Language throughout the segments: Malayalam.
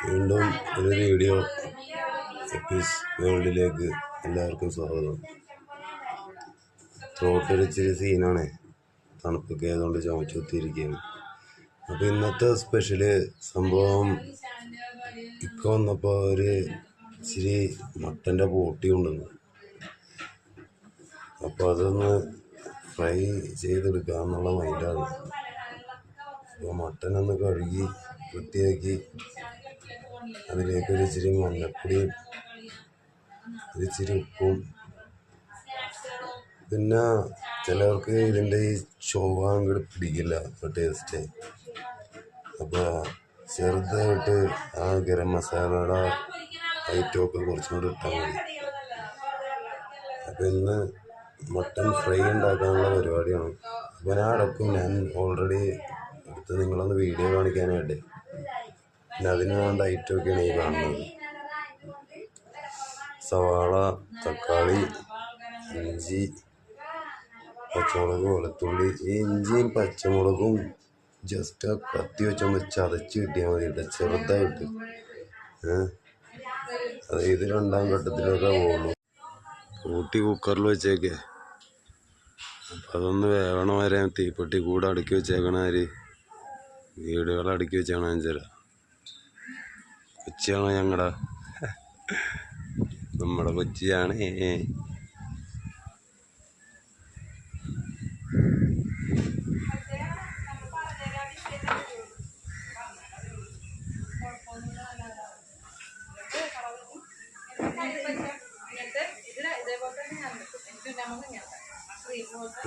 വീണ്ടും ഒരു വീഡിയോ സെപ്പീസ് വേൾഡിലേക്ക് എല്ലാവർക്കും സ്വാഗതം. ത്രോട്ടൊരു ഇച്ചിരി സീനാണ്, തണുപ്പൊക്കെ ആയതുകൊണ്ട് ചുമച്ച് കുത്തിയിരിക്കുകയാണ്. അപ്പോൾ ഇന്നത്തെ സ്പെഷ്യല് സംഭവം ഇക്ക വന്നപ്പോൾ ഒരു ഇച്ചിരി മട്ടൻ്റെ ബോട്ടി കൊണ്ടുവന്നു. അപ്പോൾ അതൊന്ന് ഫ്രൈ ചെയ്തെടുക്കാമെന്നുള്ള മൈൻഡാണ്. അപ്പോൾ മട്ടനൊന്ന് കഴുകി വൃത്തിയാക്കി അതിലേക്കൊരു ഇച്ചിരി മഞ്ഞപ്പൊടിയും ഒരിച്ചിരി ഉപ്പും, പിന്നെ ചിലവർക്ക് ഇതിൻ്റെ ഈ ചൊവ്വ അങ്ങോട്ട് പിടിക്കില്ല ടേസ്റ്റ്. അപ്പോൾ ചെറുതായിട്ട് ആ ഗരം മസാലയുടെ ഐറ്റമൊക്കെ കുറച്ചും കൂടി ഇട്ടാൽ മതി. അപ്പോൾ ഇന്ന് മട്ടൻ ഫ്രൈ ഉണ്ടാക്കാനുള്ള പരിപാടിയാണ്. അപ്പോൾ ഞാൻ ഓൾറെഡി എടുത്ത് നിങ്ങളൊന്ന് വീഡിയോ കാണിക്കാനായിട്ട്. പിന്നെ അതിന് വേണ്ട ഐറ്റമൊക്കെയാണ് ഈ കാണുന്നത്: സവാള, തക്കാളി, ഇഞ്ചി, പച്ചമുളക്, വെളുത്തുള്ളി. ഈ ഇഞ്ചിയും പച്ചമുളകും ജസ്റ്റ് ആ കത്തി വെച്ചൊന്ന് ചതച്ച് കിട്ടിയാൽ മതി കേട്ടോ, ചെറുതായിട്ട്. അത് ഇത് രണ്ടാം ഘട്ടത്തിലൊക്കെ പോകുള്ളൂ. കൂട്ടി കുക്കറിൽ വെച്ചേക്കേ. അപ്പം അതൊന്ന് വേവണ വരെ തീപ്പെട്ടി കൂടെ അടുക്കി വെച്ചേക്കണ അരി വീടുകൾ അടുക്കി വെച്ചാണ് അഞ്ചര കൊച്ചിയാണോ ഞങ്ങളുടെ നമ്മുടെ കൊച്ചിയാണ്.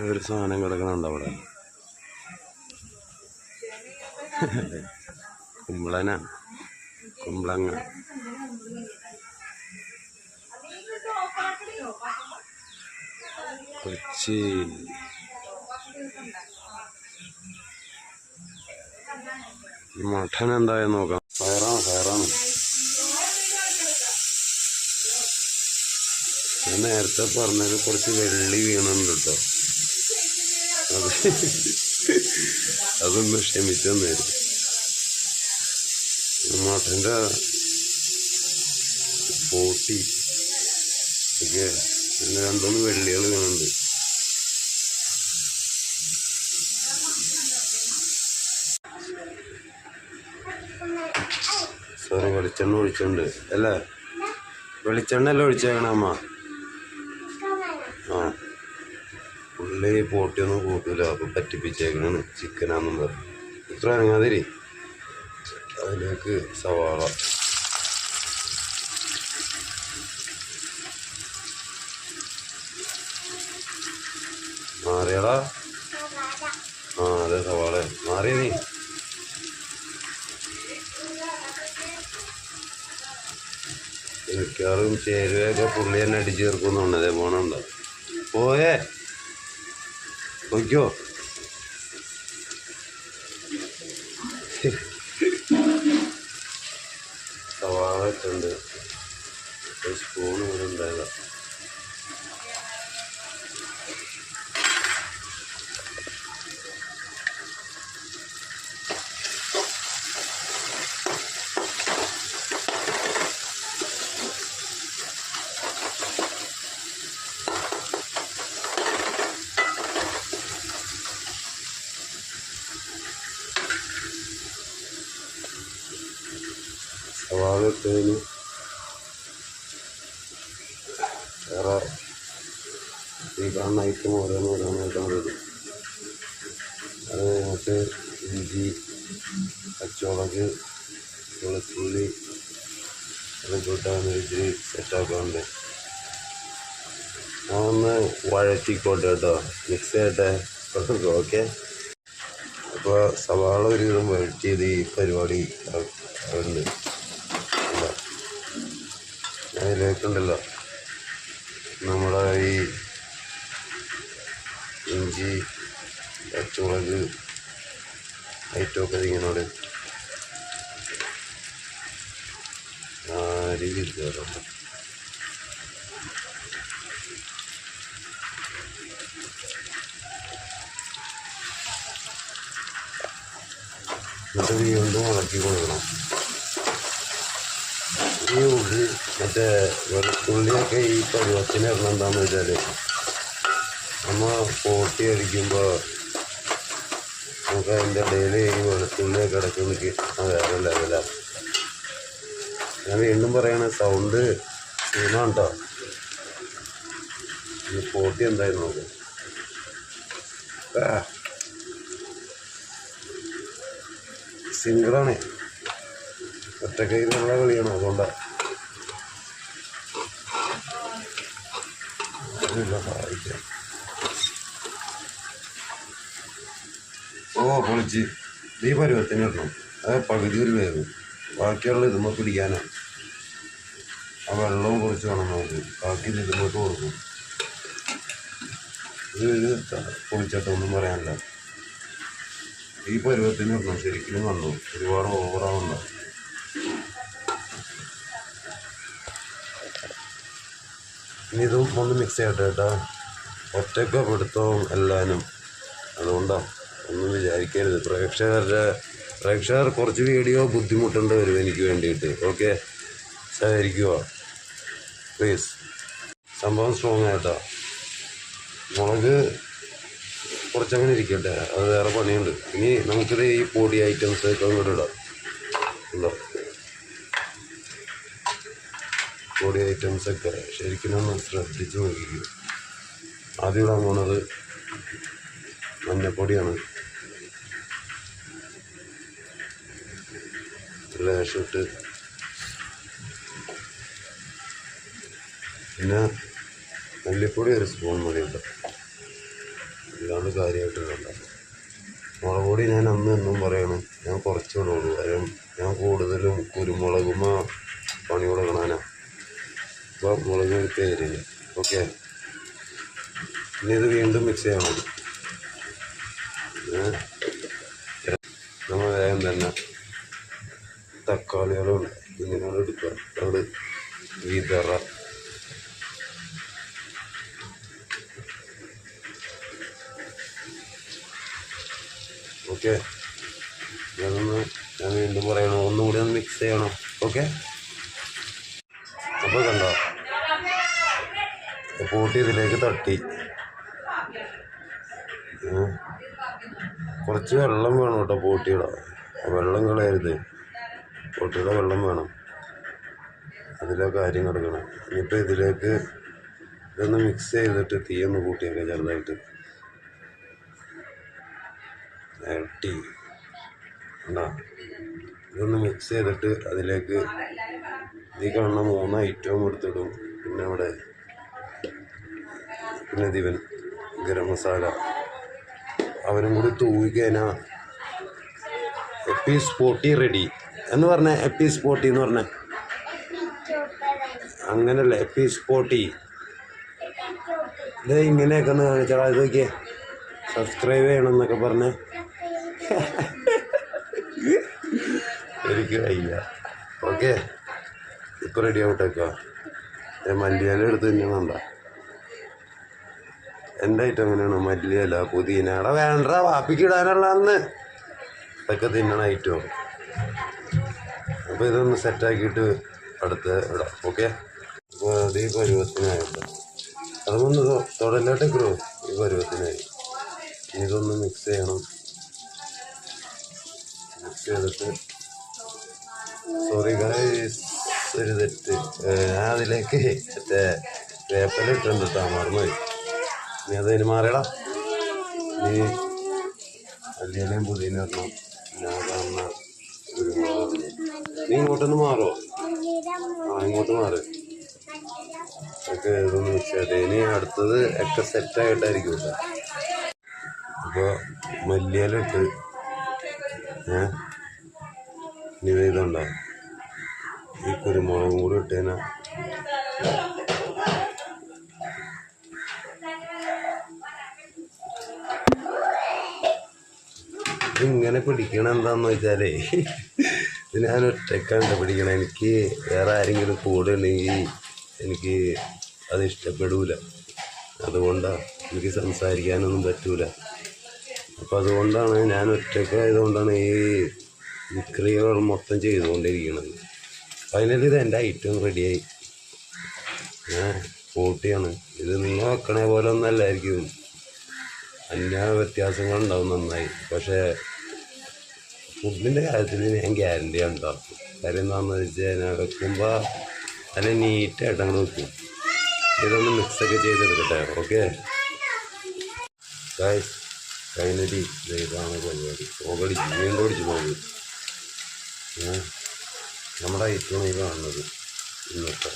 ഒരു സാധനം കിടക്കണുണ്ട് അവിടെ, കുമ്പളങ്ങ. കൊച്ചി മട്ടൻ എന്തായെന്ന് നോക്കാം. ഫയറാണ്. ഞാൻ നേരത്തെ പറഞ്ഞത് കുറച്ച് വെള്ളി വീണുണ്ട് കേട്ടോ, അതൊന്ന് ക്ഷമിച്ചെന്നേരും. മട്ടൻ്റെ പോട്ടി ഒക്കെ പിന്നെ രണ്ടൂന്ന് വെള്ളികൾ വീണുണ്ട്. സോറി, വെളിച്ചെണ്ണ ഒഴിച്ചുണ്ട് അല്ലേ? വെളിച്ചെണ്ണ അല്ലേ ഒഴിച്ചേക്കണ അമ്മ? ആ, പുള്ളി പോട്ടിയൊന്നും കൂട്ടില്ല, അപ്പം പറ്റിപ്പിച്ചേക്കണാണ് ചിക്കനാന്നും പറഞ്ഞു. ഇത്ര ഇറങ്ങാതിരി. അതിലേക്ക് സവാള, മാറിയടാ. ആ അതെ, സവാള മാറിയ നീ. മിക്കവാറും ചേരുവയൊക്കെ പുള്ളി തന്നെ അടിച്ചു ചേർക്കുന്നുണ്ട്. അതേ പോണുണ്ടോ? പോയേ നോക്കിയോ? സവാള ഇട്ടുണ്ട്, സ്പൂൺ ഇവിടെ ഉണ്ടായതാ. സവാള ഇട്ടതിന് വേറെ ഈ കാണുന്ന ഐറ്റം ഓരോന്നായിട്ടാണ് വരും. അത് കഴിഞ്ഞിട്ട് ഇഞ്ചി, പച്ചമുളക്, വെളുത്തുള്ളി അതൊക്കെ ഇട്ടാണ് ഇച്ചിരി സെറ്റാക്കാറുണ്ട്. ഒന്ന് വഴറ്റിക്കോട്ടെ കേട്ടോ, മിക്സ് ചെയ്യട്ടെ. ഓക്കെ. അപ്പോൾ സവാള ഒരു വിധം വഴറ്റിയത് ഈ പരിപാടി ഉണ്ട്. അതിലേക്കുണ്ടല്ലോ നമ്മുടെ ഈ ഇഞ്ചി, പച്ചമുളക് ഐറ്റമൊക്കെ ഇങ്ങനോട് രീതിയിൽ കയറും. എന്നിട്ട് വീണ്ടും ഇളക്കി കൊടുക്കണം. ഈ ഉള്ളി മറ്റേ വെളുത്തുള്ളിയൊക്കെ ഈ പരുവത്തിന് ഇടണം എന്താണെന്ന് വെച്ചാൽ നമ്മൾ പോട്ടി അടിക്കുമ്പോൾ നമുക്ക് അതിൻ്റെ ഇടയിൽ ഈ വെളുത്തുള്ളിയൊക്കെ ഇടയ്ക്ക് വേറെ ലെവലാണ്. ഞാൻ വീണ്ടും പറയണ സൗണ്ട് ക്ഷീണം കേട്ടോ. ഈ പോട്ടി എന്തായിരുന്നു നോക്ക്. സിംഗിളാണേ, ഒറ്റക്കൈയിലുള്ള കളിയാണ്, അതുകൊണ്ടാണ് സഹായിക്കാം. പൊളിച്ച് ഈ പരുവത്തിന് ഇടണം. അത് പകുതി ഒരു വേഗം, ബാക്കിയുള്ള ഇതുമ്പോൾ പിടിക്കാനാണ്. ആ വെള്ളവും കുറച്ച് വേണം നമുക്ക്, ബാക്കി ഇതുമ്പോട്ട് കൊടുക്കും. ഇത് പൊളിച്ചിട്ടൊന്നും പറയാനില്ല. ഈ പരുവത്തിന് ഇടണം. ശരിക്കും കണ്ടു, ഒരുപാട് ഓവറാവുണ്ടോ. ഇനി ഇതും ഒന്ന് മിക്സ് ചെയ്യട്ടെ കേട്ടോ. ഒറ്റയ്ക്ക് പിടുത്തവും എല്ലാവരും, അതുകൊണ്ടാണ് ഒന്നും വിചാരിക്കരുത്. പ്രേക്ഷകർ കുറച്ച് വീഡിയോ ബുദ്ധിമുട്ടേണ്ടി വരും എനിക്ക് വേണ്ടിയിട്ട്. ഓക്കെ, സഹകരിക്കുക പ്ലീസ്. സംഭവം സ്ട്രോങ് ആയിട്ടോ. മുളക് കുറച്ചങ്ങനെ ഇരിക്കട്ടെ, അത് വേറെ പണിയുണ്ട്. ഇനി നമുക്കിത് ഈ പൊടി ഐറ്റംസ് ഒക്കെ അങ്ങോട്ട് ഇടാം. ഉണ്ടോ പൊടി ഐറ്റംസൊക്കെ ശരിക്കും ഒന്ന് ശ്രദ്ധിച്ച് നോക്കിക്കും. ആദ്യം ഇടാൻ പോണത് മഞ്ഞപ്പൊടിയാണ്. ലേശം ഇട്ട്, പിന്നെ മല്ലിപ്പൊടി ഒരു സ്പൂൺ മതി കേട്ടോ, അല്ലാണ്ട് കാര്യമായിട്ടില്ല. മുളക് പൊടി ഞാൻ അന്ന് എന്നും പറയണം, ഞാൻ കുറച്ചിടുള്ളൂ. കാര്യം ഞാൻ കൂടുതലും കുരുമുളകുമോ പണി കൊടുക്കണാനാ. അപ്പോൾ മുളക് പേരില്ല. ഓക്കെ, ഇനി ഇത് വീണ്ടും മിക്സ് ചെയ്യണം. നമ്മൾ വേഗം തന്നെ തക്കാളികളും ഇങ്ങനെയാണ് എടുക്കുക. അവിടെ വിതറ ഓക്കെ. അതൊന്ന് ഞാൻ വീണ്ടും പറയണം, ഒന്നുകൂടി ഒന്ന് മിക്സ് ചെയ്യണം. ഓക്കെ, അപ്പോൾ കണ്ടോ കൂട്ടി ഇതിലേക്ക് തട്ടി. കുറച്ച് വെള്ളം വേണം കേട്ടോ പോട്ടിയുടെ. വെള്ളം കളയരുത്, പോട്ടിയുടെ വെള്ളം വേണം. അതിലെ കാര്യം കിടക്കണം. ഇനിയിപ്പോൾ ഇതിലേക്ക് ഇതൊന്ന് മിക്സ് ചെയ്തിട്ട് തീയൊന്ന് കൂട്ടിയൊക്കെ ചെറുതായിട്ട് ഇരട്ടി ഉണ്ടാ. ഇതൊന്ന് മിക്സ് ചെയ്തിട്ട് അതിലേക്ക് ഈ കാണുന്ന 3 ഐറ്റവും എടുത്തിടും. പിന്നെ അവിടെ പിന്നെ ദിവൻ ഗരം മസാല അവനും കൂടി തൂവിക്കഴിഞ്ഞാൽ എപ്പി സ്പോട്ടി റെഡി എന്ന് പറഞ്ഞ. എപ്പി സ്പോട്ടി എന്ന് പറഞ്ഞ അങ്ങനല്ല, എപ്പി സ്പോട്ടി. ഇത് ഇങ്ങനെയൊക്കെ ഒന്ന് കാണിച്ചാൽ ഇതൊക്കെ സബ്സ്ക്രൈബ് ചെയ്യണം എന്നൊക്കെ പറഞ്ഞേ. എനിക്ക് വയ്യ. ഓക്കെ, ഇപ്പോൾ റെഡി ആവട്ടേക്കാ. മല്ലിയില എടുത്ത് തിന്നണ്ട. എൻ്റെ ഐറ്റം എങ്ങനെയാണ്? മല്ലിയില, പുതിന. അവിടെ വേണ്ട, വാപ്പിക്കിടാനുള്ള അന്ന് ഇതൊക്കെ തിന്നണ ഐറ്റം. അപ്പോൾ ഇതൊന്ന് സെറ്റാക്കിയിട്ട് അടുത്ത് ഇടാം. ഓക്കെ, അപ്പോൾ അത് ഈ പരുവത്തിനായിട്ട് അതൊന്ന് തുടലായിട്ടേക്കോ. ഈ പരുവത്തിനായി ഇതൊന്ന് മിക്സ് ചെയ്യണം. മിക്സ് ചെയ്തിട്ട് സോറി ഗൈസ്, ഒരു തെറ്റ്. ഞാൻ അതിലേക്ക് മറ്റേ വേപ്പല ഇട്ടുണ്ട് കേട്ടോ, മറന്നുപോയി. നീ അതതിന് മാറിയടാ. നീ മല്ലിയിലയും പുതിന ഇടണം. ഞാൻ കാണുന്ന കുരുമുളക്. നീ ഇങ്ങോട്ടൊന്ന് മാറോ? ഇങ്ങോട്ട് മാറ്. ഒക്കെ ഇതൊന്ന് മിക്സ് ചെയ്തിട്ട് ഇനി അടുത്തത് ഒക്കെ സെറ്റായിട്ടായിരിക്കും കേട്ടോ. അപ്പോൾ മല്ലിയില ഇട്ട് ഇനി ഇതുണ്ടാവും. ഈ കുരുമുളകും കൂടി ഇട്ടേനാ ഇങ്ങനെ പിടിക്കണം. എന്താന്ന് വെച്ചാലേ ഇത് ഞാൻ ഒറ്റക്കാണ്ട് പിടിക്കണം. എനിക്ക് വേറെ ആരെങ്കിലും കൂടെ ഉണ്ടെങ്കിൽ എനിക്ക് അത് ഇഷ്ടപ്പെടൂല. അതുകൊണ്ടാണ് എനിക്ക് സംസാരിക്കാനൊന്നും പറ്റൂല. അപ്പം അതുകൊണ്ടാണ് ഞാൻ ഒറ്റക്കായതുകൊണ്ടാണ് ഈ വിക്രിയകൾ മൊത്തം ചെയ്തുകൊണ്ടിരിക്കുന്നത്. ഫൈനലി ഇത് എൻ്റെ ഐറ്റം റെഡിയായി. പോട്ടിയാണ് ഇത്. നിങ്ങൾ വെക്കണ പോലെ ഒന്നല്ലായിരിക്കും, അന്യ വ്യത്യാസങ്ങളുണ്ടാവും നന്നായി. പക്ഷേ ഫുഡിൻ്റെ കാര്യത്തിൽ ഞാൻ ഗ്യാരണ്ടി ഉണ്ടാവും. കാര്യം എന്താണെന്ന് വെച്ച് കഴിഞ്ഞാൽ വെക്കുമ്പോൾ നല്ല നീറ്റായിട്ട് അങ്ങോട്ട് വെക്കും. ഇതൊന്ന് മിക്സൊക്കെ ചെയ്തെടുക്കട്ടെ. ഓക്കെ ഗായ്സ്, ഫൈനലി ഇതാണ് പരിപാടി. പോകടിച്ചു, വീണ്ടും അടിച്ചു പോകും. നമ്മുടെ ഐറ്റമാണ് ഈ കാണുന്നത് ഇന്നത്തെ.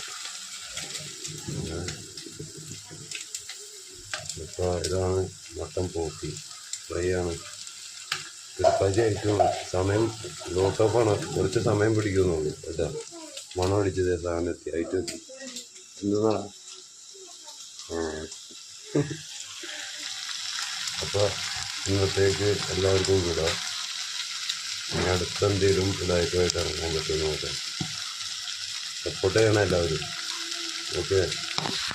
ഇപ്പോൾ ഇതാണ് മട്ടൻ പോട്ടി ഫ്രൈ ആണ്. തിരുപ്പാച്ചി ഐറ്റം. സമയം ലോട്ട് ഓഫാണ്, കുറച്ച് സമയം പിടിക്കുന്നുള്ളൂ കേട്ടോ. മണം അടിച്ചത് സാധനം എത്തി, ഐറ്റം എത്തി. എന്താ അപ്പോൾ ഇന്നത്തേക്ക് എല്ലാവർക്കും വിടാം. ഇനി അടുത്ത എന്തെങ്കിലും ഇതായിട്ടുമായിട്ട് ഇറങ്ങാൻ പറ്റുമെന്ന് നോക്കാം. സപ്പോർട്ട് ചെയ്യണം എല്ലാവരും. ഓക്കെ.